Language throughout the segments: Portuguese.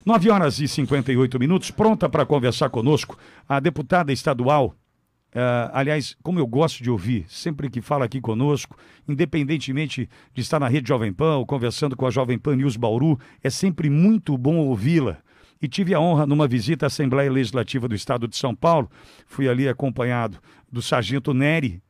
9h58, pronta para conversar conosco, a deputada estadual, aliás, como eu gosto de ouvir, sempre que fala aqui conosco, independentemente de estar na Rede Jovem Pan ou conversando com a Jovem Pan News Bauru, é sempre muito bom ouvi-la. E tive a honra, numa visita à Assembleia Legislativa do Estado de São Paulo, fui ali acompanhado do Sargento Nery,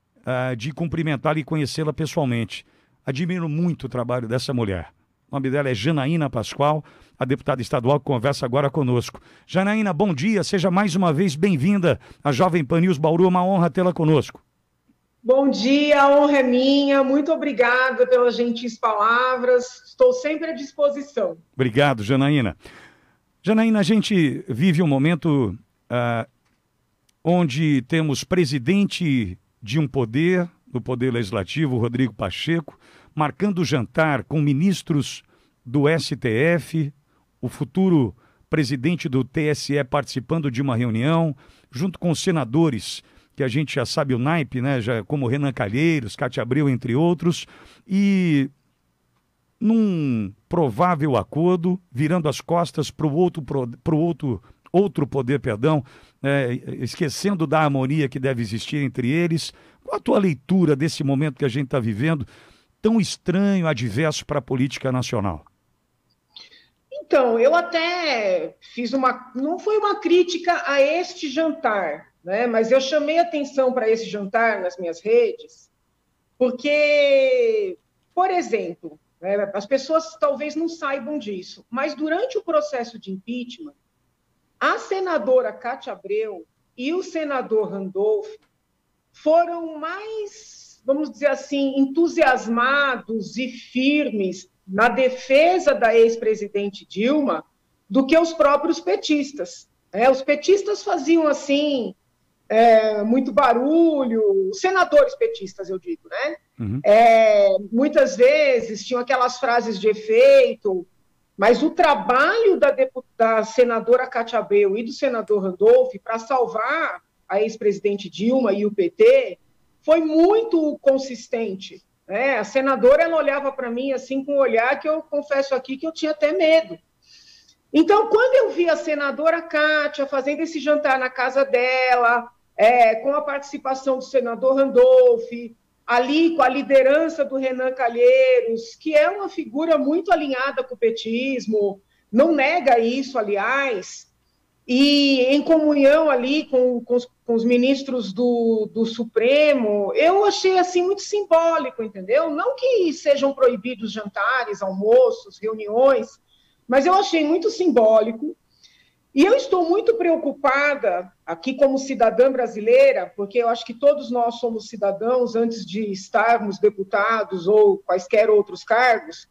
de cumprimentá-la e conhecê-la pessoalmente. Admiro muito o trabalho dessa mulher. O nome dela é Janaína Pascoal, a deputada estadual que conversa agora conosco. Janaína, bom dia, seja mais uma vez bem-vinda à Jovem Pan News Bauru, é uma honra tê-la conosco. Bom dia, a honra é minha, muito obrigada pelas gentis palavras, estou sempre à disposição. Obrigado, Janaína. Janaína, a gente vive um momento onde temos presidente de um poder, do Poder Legislativo, Rodrigo Pacheco, marcando jantar com ministros do STF, o futuro presidente do TSE participando de uma reunião, junto com os senadores, que a gente já sabe o naipe, né, já, como Renan Calheiros, Cátia Abreu, entre outros, e num provável acordo, virando as costas para o outro poder, esquecendo da harmonia que deve existir entre eles. Qual a tua leitura desse momento que a gente está vivendo, tão estranho, adverso para a política nacional? Então, eu até fiz não foi uma crítica a este jantar, né? Mas eu chamei atenção para esse jantar nas minhas redes, porque, por exemplo, as pessoas talvez não saibam disso, mas durante o processo de impeachment, a senadora Cátia Abreu e o senador Randolph foram mais, vamos dizer assim, entusiasmados e firmes na defesa da ex-presidente Dilma do que os próprios petistas. Os petistas faziam, assim, muito barulho, os senadores petistas, eu digo, né? Uhum. Muitas vezes tinham aquelas frases de efeito, mas o trabalho da senadora Cátia Abreu e do senador Randolph para salvar a ex-presidente Dilma e o PT foi muito consistente. A senadora, ela olhava para mim assim com um olhar que eu confesso aqui que eu tinha até medo. Então, quando eu vi a senadora Cátia fazendo esse jantar na casa dela, com a participação do senador Randolph, ali com a liderança do Renan Calheiros, que é uma figura muito alinhada com o petismo, não nega isso, aliás, e em comunhão ali com os ministros do Supremo, eu achei assim muito simbólico, entendeu? Não que sejam proibidos jantares, almoços, reuniões, mas eu achei muito simbólico. E eu estou muito preocupada aqui como cidadã brasileira, porque eu acho que todos nós somos cidadãos antes de estarmos deputados ou quaisquer outros cargos,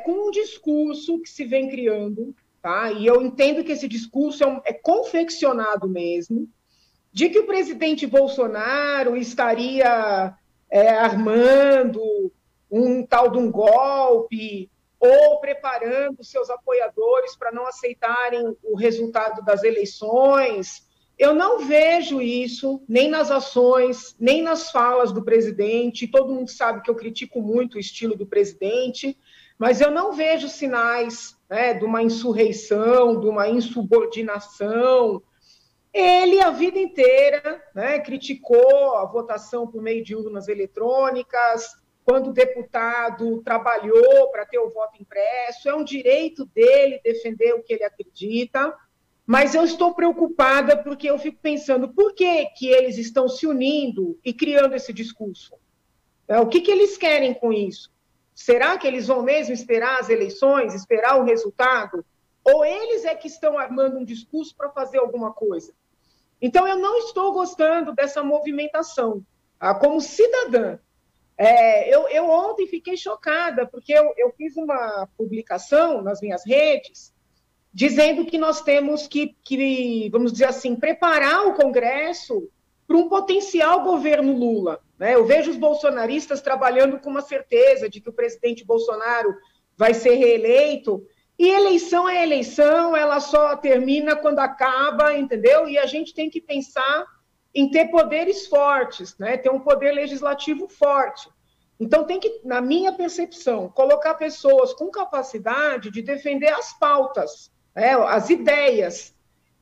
com um discurso que se vem criando, tá? E eu entendo que esse discurso é confeccionado mesmo, de que o presidente Bolsonaro estaria armando um tal de um golpe ou preparando seus apoiadores para não aceitarem o resultado das eleições. Eu não vejo isso, nem nas ações, nem nas falas do presidente. Todo mundo sabe que eu critico muito o estilo do presidente, mas eu não vejo sinais, de uma insurreição, de uma insubordinação. Ele, a vida inteira, criticou a votação por meio de urnas eletrônicas, quando o deputado trabalhou para ter o voto impresso, é um direito dele defender o que ele acredita, mas eu estou preocupada porque eu fico pensando por que eles estão se unindo e criando esse discurso? O que eles querem com isso? Será que eles vão mesmo esperar as eleições, esperar o resultado? Ou eles é que estão armando um discurso para fazer alguma coisa? Então, eu não estou gostando dessa movimentação. Como cidadã, eu ontem fiquei chocada, porque eu fiz uma publicação nas minhas redes dizendo que nós temos que, vamos dizer assim, preparar o Congresso para um potencial governo Lula. Eu vejo os bolsonaristas trabalhando com uma certeza de que o presidente Bolsonaro vai ser reeleito, e eleição é eleição, ela só termina quando acaba, entendeu? E a gente tem que pensar em ter poderes fortes, ter um poder legislativo forte. Então, tem que, na minha percepção, colocar pessoas com capacidade de defender as pautas, as ideias.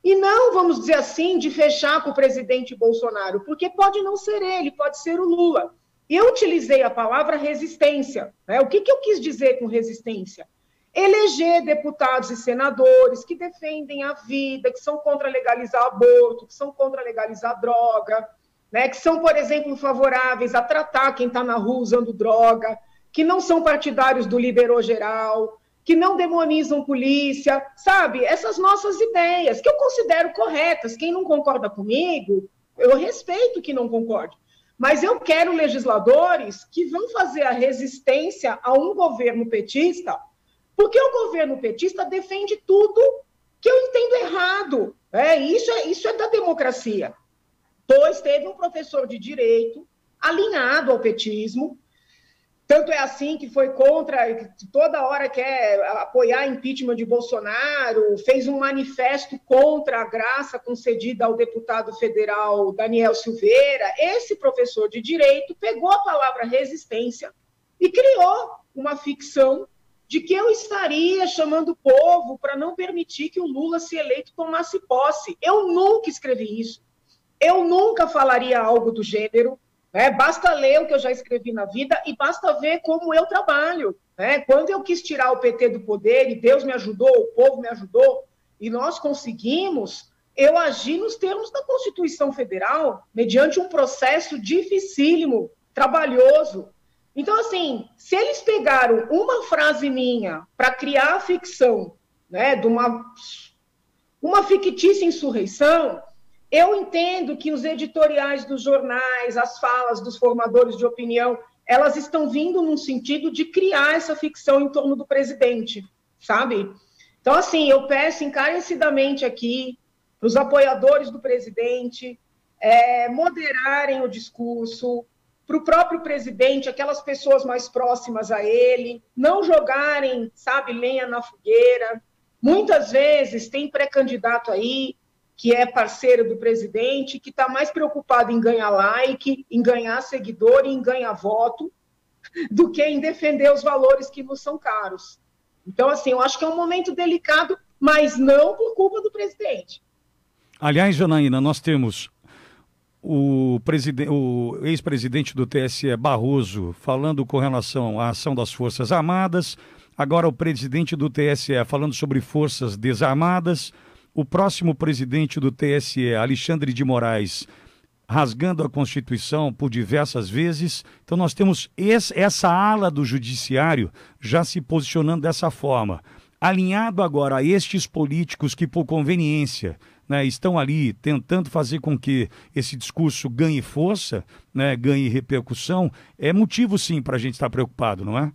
E não, vamos dizer assim, de fechar com o presidente Bolsonaro, porque pode não ser ele, pode ser o Lula. E eu utilizei a palavra resistência. O que eu quis dizer com resistência? Eleger deputados e senadores que defendem a vida, que são contra legalizar aborto, que são contra legalizar droga, que são, por exemplo, favoráveis a tratar quem está na rua usando droga, que não são partidários do liberou geral, que não demonizam polícia, sabe? Essas nossas ideias, que eu considero corretas. Quem não concorda comigo, eu respeito que não concorde. Mas eu quero legisladores que vão fazer a resistência a um governo petista, porque o governo petista defende tudo que eu entendo errado. Isso é da democracia. Pois teve um professor de direito alinhado ao petismo, tanto é assim que foi contra, toda hora quer apoiar impeachment de Bolsonaro, fez um manifesto contra a graça concedida ao deputado federal Daniel Silveira. Esse professor de direito pegou a palavra resistência e criou uma ficção de que eu estaria chamando o povo para não permitir que o Lula, se eleito, tomasse posse. Eu nunca escrevi isso. Eu nunca falaria algo do gênero. Basta ler o que eu já escrevi na vida e basta ver como eu trabalho. Quando eu quis tirar o PT do poder, e Deus me ajudou, o povo me ajudou, e nós conseguimos, eu agi nos termos da Constituição Federal, mediante um processo dificílimo, trabalhoso. Então, assim, se eles pegaram uma frase minha para criar a ficção, de uma fictícia insurreição, eu entendo que os editoriais dos jornais, as falas dos formadores de opinião, elas estão vindo num sentido de criar essa ficção em torno do presidente, sabe? Então, assim, eu peço encarecidamente aqui para os apoiadores do presidente moderarem o discurso, para o próprio presidente, aquelas pessoas mais próximas a ele, não jogarem, sabe, lenha na fogueira. Muitas vezes tem pré-candidato aí que é parceiro do presidente, que está mais preocupado em ganhar like, em ganhar seguidor e em ganhar voto, do que em defender os valores que nos são caros. Então, assim, eu acho que é um momento delicado, mas não por culpa do presidente. Aliás, Janaína, nós temos o ex-presidente do TSE, Barroso, falando com relação à ação das Forças Armadas, agora o presidente do TSE falando sobre forças desarmadas, o próximo presidente do TSE, Alexandre de Moraes, rasgando a Constituição por diversas vezes. Então nós temos essa ala do judiciário já se posicionando dessa forma. Alinhado agora a estes políticos que, por conveniência, estão ali tentando fazer com que esse discurso ganhe força, ganhe repercussão, é motivo sim para a gente estar preocupado, não é?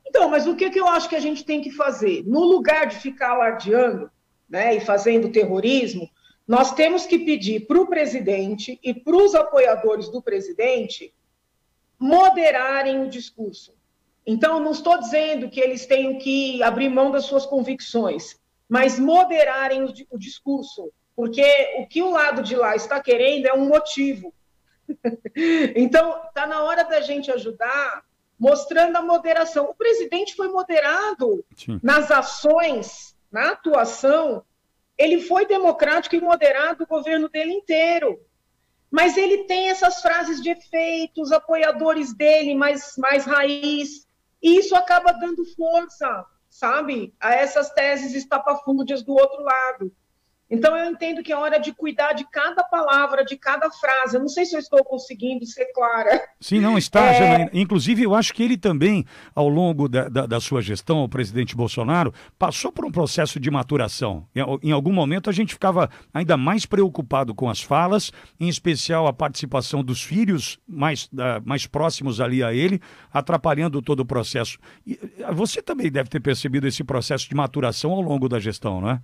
Então, mas o que eu acho que a gente tem que fazer? No lugar de ficar alardeando, e fazendo terrorismo, nós temos que pedir para o presidente e para os apoiadores do presidente moderarem o discurso. Então, não estou dizendo que eles tenham que abrir mão das suas convicções, mas moderarem o discurso, porque o que o lado de lá está querendo é um motivo. Então, está na hora da gente ajudar, mostrando a moderação. O presidente foi moderado nas ações, na atuação, ele foi democrático e moderado o governo dele inteiro. Mas ele tem essas frases de efeito, os apoiadores dele mais raiz, e isso acaba dando força, sabe, a essas teses estapafúrdias do outro lado. Então, eu entendo que é hora de cuidar de cada palavra, de cada frase. Eu não sei se eu estou conseguindo ser clara. Sim, não está, Janaína. Inclusive, eu acho que ele também, ao longo da sua gestão, o presidente Bolsonaro, passou por um processo de maturação. Em algum momento, a gente ficava ainda mais preocupado com as falas, em especial a participação dos filhos mais próximos ali a ele, atrapalhando todo o processo. E você também deve ter percebido esse processo de maturação ao longo da gestão, não é?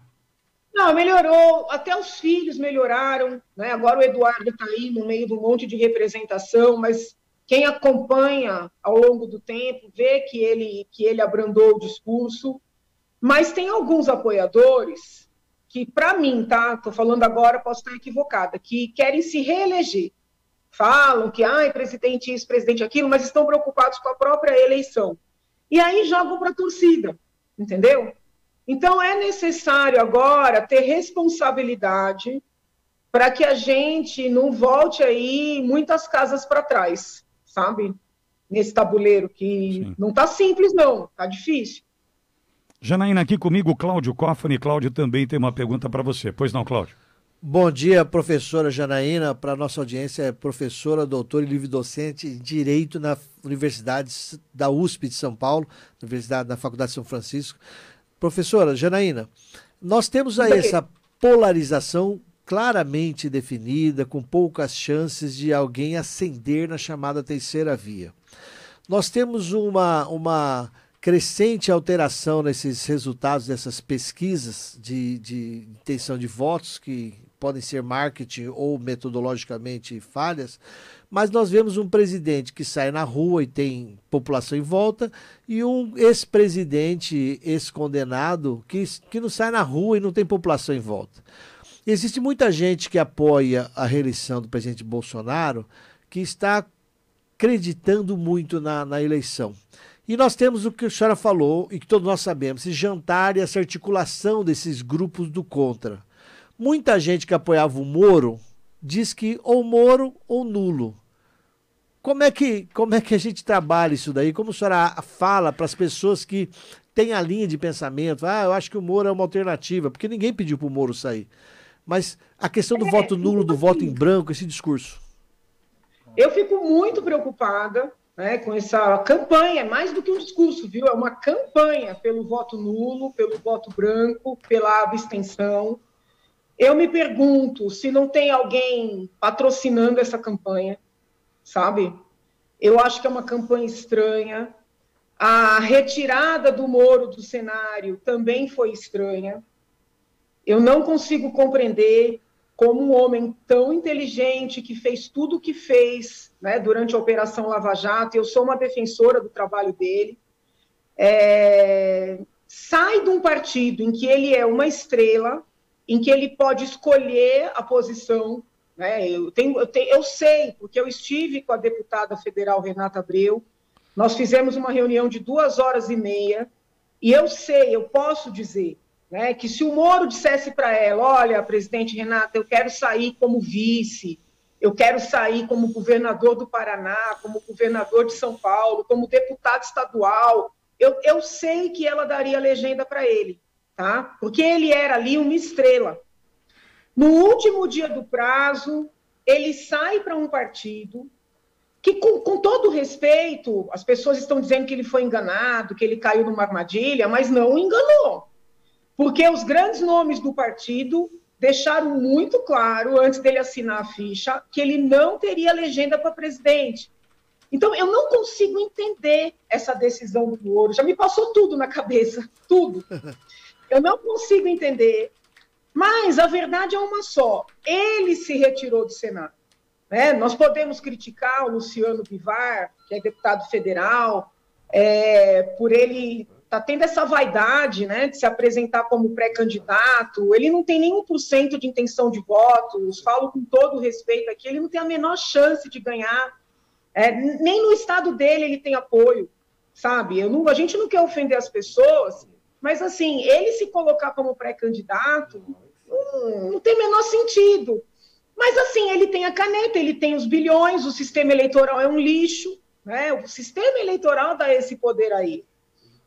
Não, melhorou, até os filhos melhoraram, Agora o Eduardo está aí no meio de um monte de representação, mas quem acompanha ao longo do tempo vê que ele abrandou o discurso. Mas tem alguns apoiadores que, para mim, estou falando agora, posso estar equivocada, que querem se reeleger. Falam que, presidente isso, presidente aquilo, mas estão preocupados com a própria eleição. E aí jogam para a torcida, entendeu? Então, é necessário agora ter responsabilidade para que a gente não volte aí muitas casas para trás, sabe? Nesse tabuleiro que Sim. não está simples, não, está difícil. Janaína, aqui comigo, Cláudio Cofani. Cláudio também tem uma pergunta para você. Pois não, Cláudio? Bom dia, professora Janaína. Para a nossa audiência, é professora, doutora e livre-docente em Direito na Universidade da USP de São Paulo, na Faculdade de São Francisco. Professora Janaína, nós temos aí essa polarização claramente definida, com poucas chances de alguém ascender na chamada terceira via. Nós temos uma crescente alteração nesses resultados dessas pesquisas de intenção de votos, que podem ser marketing ou metodologicamente falhas, mas nós vemos um presidente que sai na rua e tem população em volta, e um ex-presidente, ex-condenado, que não sai na rua e não tem população em volta. Existe muita gente que apoia a reeleição do presidente Bolsonaro, que está acreditando muito na eleição. E nós temos o que a senhora falou, e que todos nós sabemos, esse jantar e essa articulação desses grupos do contra. Muita gente que apoiava o Moro diz que ou Moro ou nulo. Como é que a gente trabalha isso daí? Como a senhora fala para as pessoas que têm a linha de pensamento? Eu acho que o Moro é uma alternativa, porque ninguém pediu para o Moro sair. Mas a questão do voto nulo, do voto em branco, esse discurso. Eu fico muito preocupada, né, com essa campanha, mais do que um discurso, viu? É uma campanha pelo voto nulo, pelo voto branco, pela abstenção. Eu me pergunto se não tem alguém patrocinando essa campanha, sabe? Eu acho que é uma campanha estranha. A retirada do Moro do cenário também foi estranha. Eu não consigo compreender como um homem tão inteligente, que fez tudo o que fez, né, durante a Operação Lava Jato, eu sou uma defensora do trabalho dele, sai de um partido em que ele é uma estrela, em que ele pode escolher a posição, né? Eu sei, porque eu estive com a deputada federal Renata Abreu, nós fizemos uma reunião de 2h30, e eu sei, eu posso dizer, né, que se o Moro dissesse para ela, olha, presidente Renata, eu quero sair como vice, eu quero sair como governador do Paraná, como governador de São Paulo, como deputado estadual, eu sei que ela daria legenda para ele, tá? Porque ele era ali uma estrela. No último dia do prazo, ele sai para um partido que, com todo respeito, as pessoas estão dizendo que ele foi enganado, que ele caiu numa armadilha, mas não o enganou. Porque os grandes nomes do partido deixaram muito claro, antes dele assinar a ficha, que ele não teria legenda para presidente. Então, eu não consigo entender essa decisão do Moro. Já me passou tudo na cabeça, tudo. Eu não consigo entender, mas a verdade é uma só. Ele se retirou do Senado, né? Nós podemos criticar o Luciano Bivar, que é deputado federal, por ele está tendo essa vaidade, né, de se apresentar como pré-candidato. Ele não tem nem 1% de intenção de votos, falo com todo respeito aqui, ele não tem a menor chance de ganhar, nem no estado dele ele tem apoio, sabe? A gente não quer ofender as pessoas, mas assim, ele se colocar como pré-candidato não tem o menor sentido. Mas assim, ele tem a caneta, ele tem os bilhões, o sistema eleitoral é um lixo, né? O sistema eleitoral dá esse poder aí.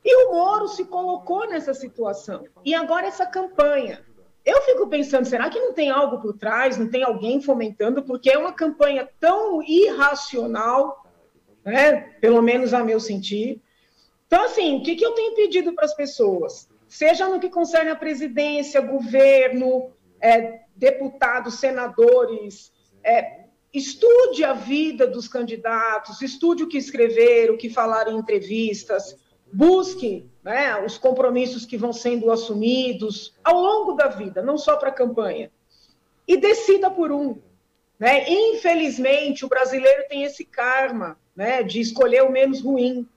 E o Moro se colocou nessa situação. E agora essa campanha. Eu fico pensando, será que não tem algo por trás, não tem alguém fomentando? Porque é uma campanha tão irracional, né? Pelo menos a meu sentir. Então, assim, o que eu tenho pedido para as pessoas? Seja no que concerne a presidência, governo, deputados, senadores, estude a vida dos candidatos, estude o que escrever, o que falar em entrevistas, busque, né, os compromissos que vão sendo assumidos ao longo da vida, não só para a campanha, e decida por um. Né? Infelizmente, o brasileiro tem esse karma, né, de escolher o menos ruim.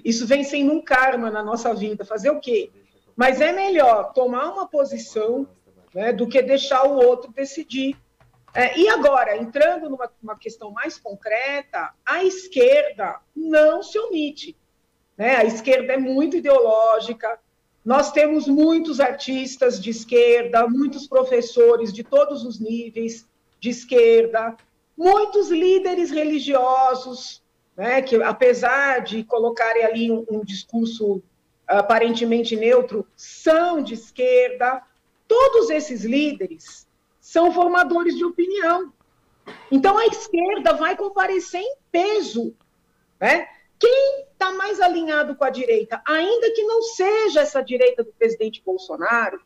Isso vem sendo um karma na nossa vida. Fazer o quê? Mas é melhor tomar uma posição, né, do que deixar o outro decidir. E agora, entrando numa questão mais concreta, a esquerda não se omite. Né? A esquerda é muito ideológica, nós temos muitos artistas de esquerda, muitos professores de todos os níveis de esquerda, muitos líderes religiosos, né, que, apesar de colocarem ali um discurso aparentemente neutro, são de esquerda. Todos esses líderes são formadores de opinião. Então, a esquerda vai comparecer em peso, né? Quem está mais alinhado com a direita, ainda que não seja essa direita do presidente Bolsonaro,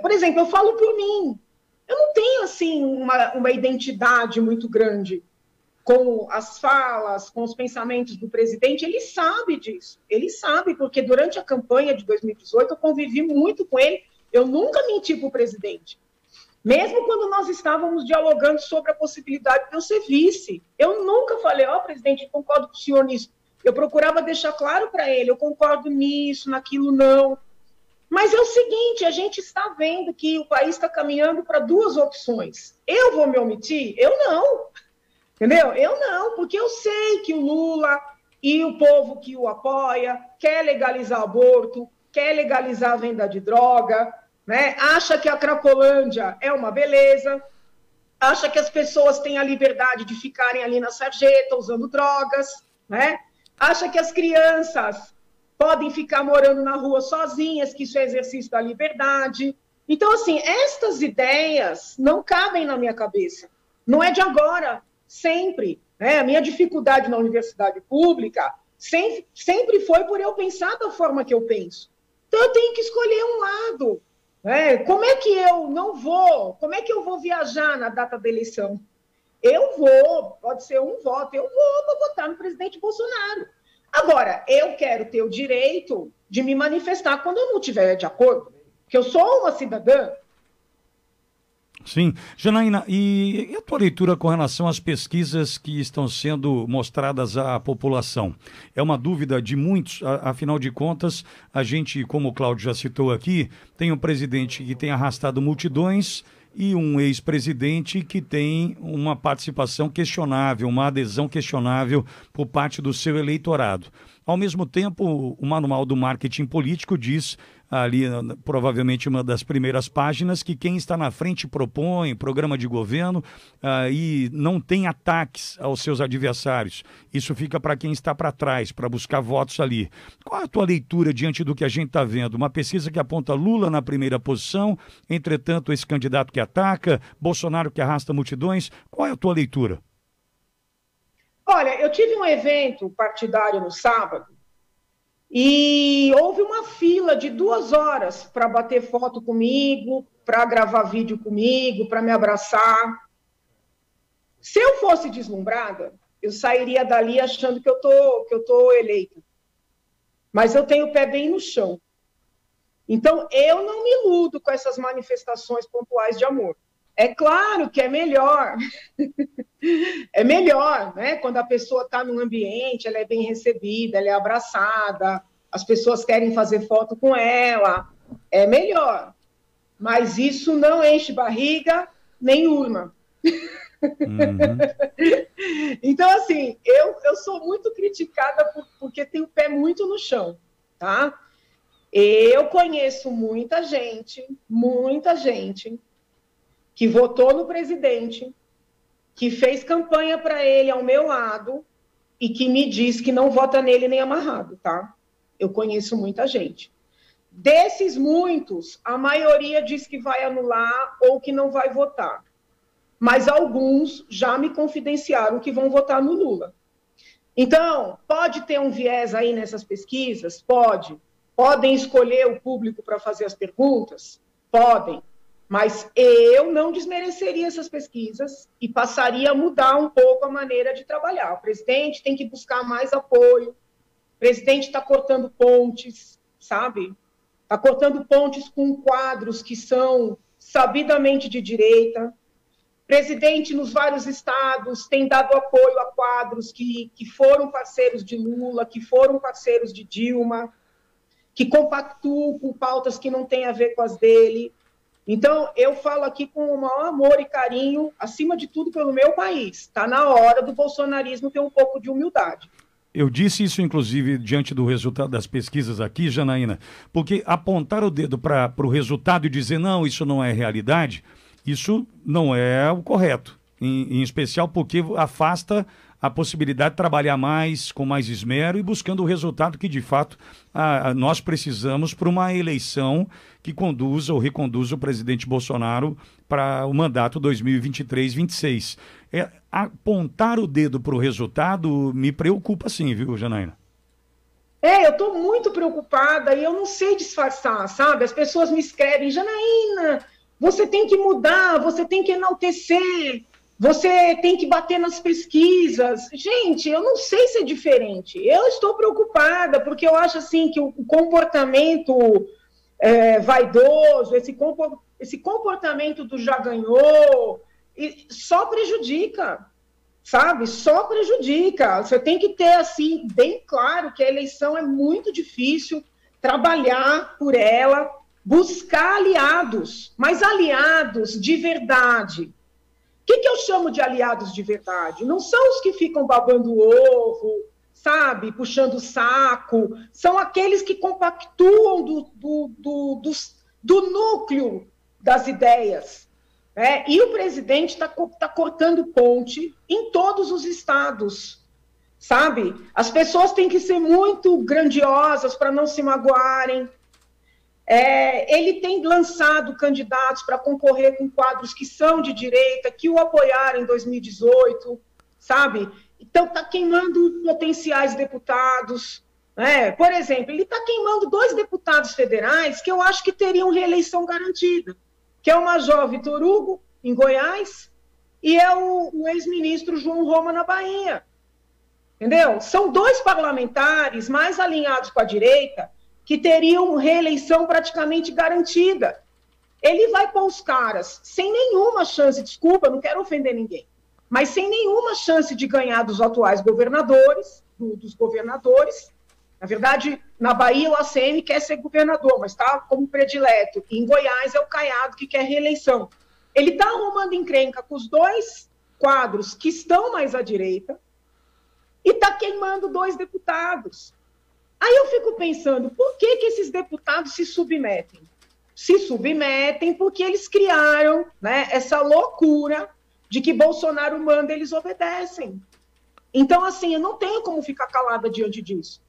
por exemplo, eu falo por mim, eu não tenho, assim, uma identidade muito grande com as falas, com os pensamentos do presidente. Ele sabe disso, ele sabe, porque durante a campanha de 2018 eu convivi muito com ele, eu nunca menti para o presidente. Mesmo quando nós estávamos dialogando sobre a possibilidade de eu ser vice, eu nunca falei, presidente, concordo com o senhor nisso. Eu procurava deixar claro para ele, eu concordo nisso, naquilo não. Mas é o seguinte, a gente está vendo que o país está caminhando para duas opções. Eu vou me omitir? Eu não. Entendeu? Eu não, porque eu sei que o Lula e o povo que o apoia quer legalizar aborto, quer legalizar a venda de droga, né? Acha que a Cracolândia é uma beleza, acha que as pessoas têm a liberdade de ficarem ali na sarjeta usando drogas, né? Acha que as crianças podem ficar morando na rua sozinhas, que isso é exercício da liberdade. Então, assim, estas ideias não cabem na minha cabeça. Não é de agora, sempre. Né? A minha dificuldade na universidade pública sempre foi por eu pensar da forma que eu penso. Então, eu tenho que escolher um lado. Como é que eu vou viajar na data da eleição? Pode ser um voto, eu vou votar no presidente Bolsonaro. Agora, eu quero ter o direito de me manifestar quando eu não estiver de acordo, porque eu sou uma cidadã. Sim. Janaína, e a tua leitura com relação às pesquisas que estão sendo mostradas à população? É uma dúvida de muitos, afinal de contas, a gente, como o Cláudio já citou aqui, tem um presidente que tem arrastado multidões e um ex-presidente que tem uma participação questionável, uma adesão questionável por parte do seu eleitorado. Ao mesmo tempo, o Manual do Marketing Político diz, ali provavelmente uma das primeiras páginas, que quem está na frente propõe programa de governo e não tem ataques aos seus adversários. Isso fica para quem está para trás, para buscar votos ali. Qual a tua leitura diante do que a gente está vendo? Uma pesquisa que aponta Lula na primeira posição, entretanto esse candidato que ataca, Bolsonaro que arrasta multidões. Qual é a tua leitura? Olha, eu tive um evento partidário no sábado e houve uma fila de 2 horas para bater foto comigo, para gravar vídeo comigo, para me abraçar. Se eu fosse deslumbrada, eu sairia dali achando que eu tô eleita. Mas eu tenho o pé bem no chão. Então, eu não me iludo com essas manifestações pontuais de amor. É claro que é melhor, né? Quando a pessoa está num ambiente, ela é bem recebida, ela é abraçada, as pessoas querem fazer foto com ela, é melhor. Mas isso não enche barriga nem urna. Uhum. Então, assim, eu sou muito criticada porque tenho o pé muito no chão, tá? Eu conheço muita gente que votou no presidente, que fez campanha para ele ao meu lado e que me diz que não vota nele nem amarrado, tá? Eu conheço muita gente. Desses muitos, a maioria diz que vai anular ou que não vai votar. Mas alguns já me confidenciaram que vão votar no Lula. Então, pode ter um viés aí nessas pesquisas? Pode. Podem escolher o público para fazer as perguntas? Podem. Mas eu não desmereceria essas pesquisas e passaria a mudar um pouco a maneira de trabalhar. O presidente tem que buscar mais apoio, o presidente está cortando pontes, sabe? Está cortando pontes com quadros que são sabidamente de direita. O presidente, nos vários estados, tem dado apoio a quadros que foram parceiros de Lula, que foram parceiros de Dilma, que compactuam com pautas que não têm a ver com as dele. Então, eu falo aqui com o maior amor e carinho, acima de tudo, pelo meu país. Está na hora do bolsonarismo ter um pouco de humildade. Eu disse isso, inclusive, diante do resultado das pesquisas aqui, Janaína, porque apontar o dedo para o resultado e dizer, não, isso não é realidade, isso não é o correto. Em especial porque afasta a possibilidade de trabalhar mais, com mais esmero e buscando o resultado que, de fato, nós precisamos para uma eleição que conduza ou reconduza o presidente Bolsonaro para o mandato 2023-26. Apontar o dedo para o resultado me preocupa sim, viu, Janaína? Eu estou muito preocupada e eu não sei disfarçar, sabe? As pessoas me escrevem, Janaína, você tem que mudar, você tem que enaltecer, você tem que bater nas pesquisas. Gente, eu não sei se é diferente. Eu estou preocupada, porque eu acho assim que o comportamento vaidoso, esse comportamento do já ganhou, só prejudica, sabe? Só prejudica. Você tem que ter, assim, bem claro que a eleição é muito difícil, trabalhar por ela, buscar aliados, mas aliados de verdade. O que eu chamo de aliados de verdade? Não são os que ficam babando o ovo, sabe, puxando o saco, são aqueles que compactuam do núcleo das ideias. E o presidente está cortando ponte em todos os estados, sabe? As pessoas têm que ser muito grandiosas para não se magoarem. Ele tem lançado candidatos para concorrer com quadros que são de direita, que o apoiaram em 2018, sabe? Então, está queimando potenciais deputados. Por exemplo, ele está queimando 2 deputados federais que eu acho que teriam reeleição garantida, que é o Major Vitor Hugo, em Goiás, e é o ex-ministro João Roma, na Bahia. Entendeu? São 2 parlamentares mais alinhados com a direita que teriam reeleição praticamente garantida. Ele vai pôr os caras sem nenhuma chance, desculpa, não quero ofender ninguém, mas sem nenhuma chance de ganhar dos atuais governadores, dos governadores. Na verdade, na Bahia o ACM quer ser governador, mas está como predileto. E em Goiás é o Caiado que quer reeleição. Ele está arrumando encrenca com os 2 quadros que estão mais à direita e está queimando 2 deputados. Aí eu fico pensando, por que esses deputados se submetem? Se submetem porque eles criaram, né, essa loucura de que Bolsonaro manda, eles obedecem. Então, assim, eu não tenho como ficar calada diante disso.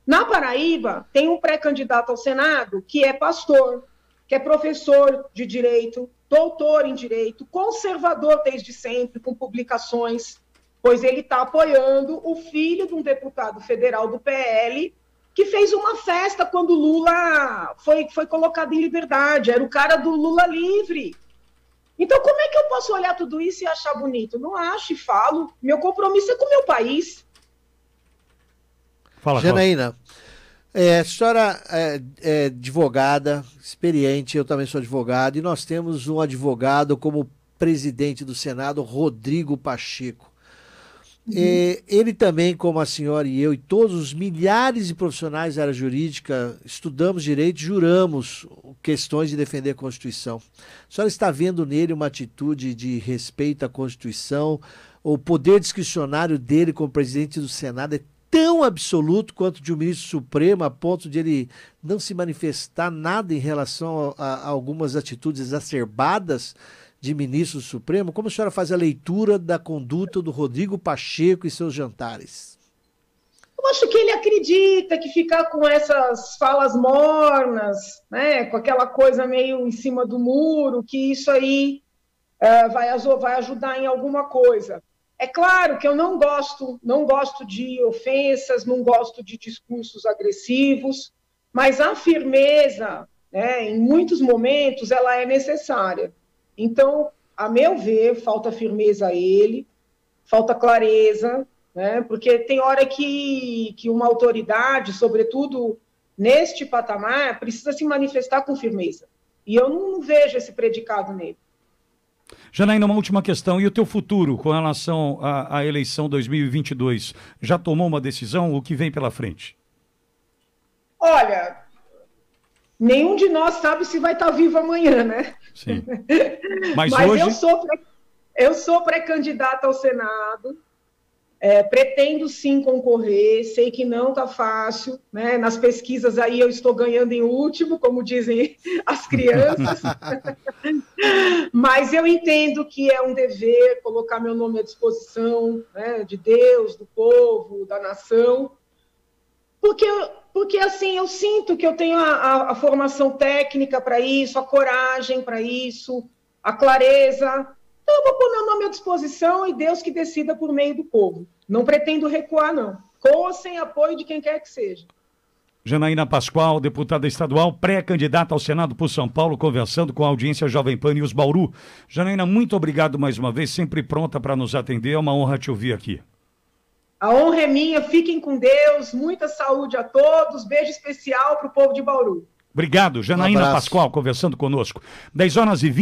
Na Paraíba, tem um pré-candidato ao Senado que é pastor, que é professor de direito, doutor em direito, conservador desde sempre, com publicações, pois ele está apoiando o filho de um deputado federal do PL, que fez uma festa quando Lula foi colocado em liberdade, era o cara do Lula livre. Então, como é que eu posso olhar tudo isso e achar bonito? Não acho e falo. Meu compromisso é com o meu país. Fala, Janaína, a senhora é advogada, experiente, eu também sou advogado, e nós temos um advogado como presidente do Senado, Rodrigo Pacheco. Ele também, como a senhora e eu, e todos os milhares de profissionais da área jurídica, estudamos direito, juramos questões de defender a Constituição. A senhora está vendo nele uma atitude de respeito à Constituição? O poder discricionário dele como presidente do Senado é tão absoluto quanto de um ministro supremo, a ponto de ele não se manifestar nada em relação a algumas atitudes exacerbadas de ministro supremo? Como a senhora faz a leitura da conduta do Rodrigo Pacheco e seus jantares? Eu acho que ele acredita que ficar com essas falas mornas, né, com aquela coisa meio em cima do muro, que isso aí vai ajudar em alguma coisa. É claro que eu não gosto de ofensas, não gosto de discursos agressivos, mas a firmeza, né, em muitos momentos, ela é necessária. Então, a meu ver, falta firmeza a ele, falta clareza, né? Porque tem hora que uma autoridade, sobretudo neste patamar, precisa se manifestar com firmeza. E eu não vejo esse predicado nele. Janaína, uma última questão. E o teu futuro com relação à eleição 2022? Já tomou uma decisão? O que vem pela frente? Olha, nenhum de nós sabe se vai estar vivo amanhã, né? Sim. Mas hoje... eu sou pré-candidata ao Senado. Pretendo sim concorrer, sei que não está fácil, né? Nas pesquisas aí eu estou ganhando em último, como dizem as crianças, mas eu entendo que é um dever colocar meu nome à disposição, né, de Deus, do povo, da nação, porque assim, eu sinto que eu tenho a formação técnica para isso, a coragem para isso, a clareza. Então, eu vou pôr meu nome à disposição e Deus que decida por meio do povo. Não pretendo recuar, não. Com ou sem apoio de quem quer que seja. Janaína Pascoal, deputada estadual, pré-candidata ao Senado por São Paulo, conversando com a audiência Jovem Pan News Bauru. Janaína, muito obrigado mais uma vez, sempre pronta para nos atender. É uma honra te ouvir aqui. A honra é minha, fiquem com Deus, muita saúde a todos, beijo especial para o povo de Bauru. Obrigado, Janaína Pascoal, conversando conosco. 10h20.